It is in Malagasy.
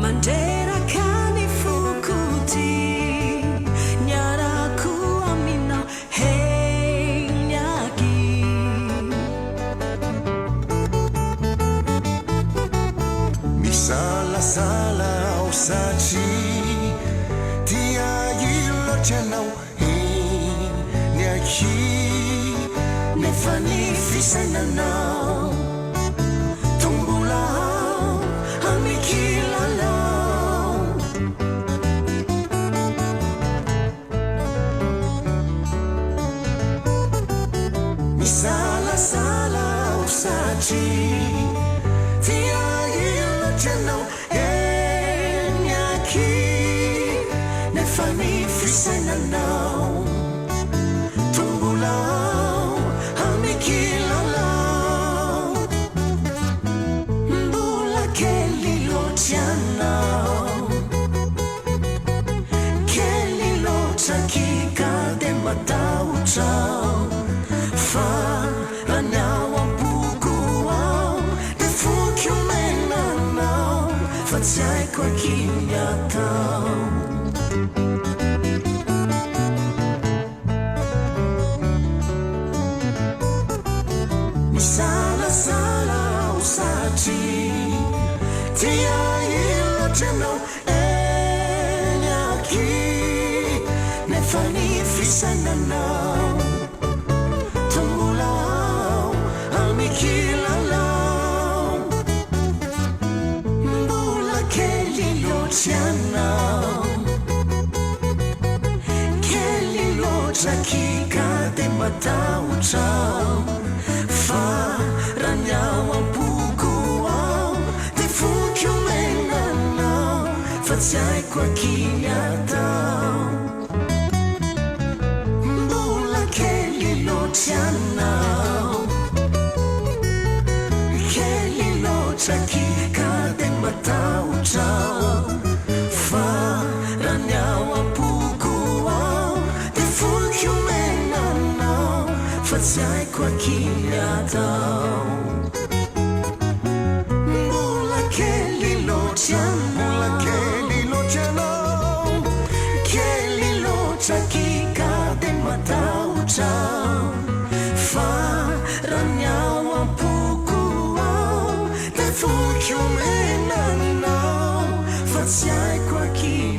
Mandera kani fukuti nyara kuamina hey nyaki misala sala usachi tia yilo channel hey nyaki nefani fisana now tumbula amikila misala sala usachi tia yilo channel hey nyaki nefani fisana now tumbula amikila mbula kelilo chana kelilo chakika de mataucha Ranawa bugua de fukumena now fatsai kwa kinyata misala sala usachi tia ilo channel enyaki nefani fisana now Chakika de mataucha fa ranyawa bugua de fukumena now fatsai kwa kinyata mbula kelilo chana kelilo chakika de mataucha fa ranyawa fatsai kwa kinyata mbula kelilo chana kelilo chakika de mataucha fa ranyawa pukua de fukumena now fatsai kwa kinyata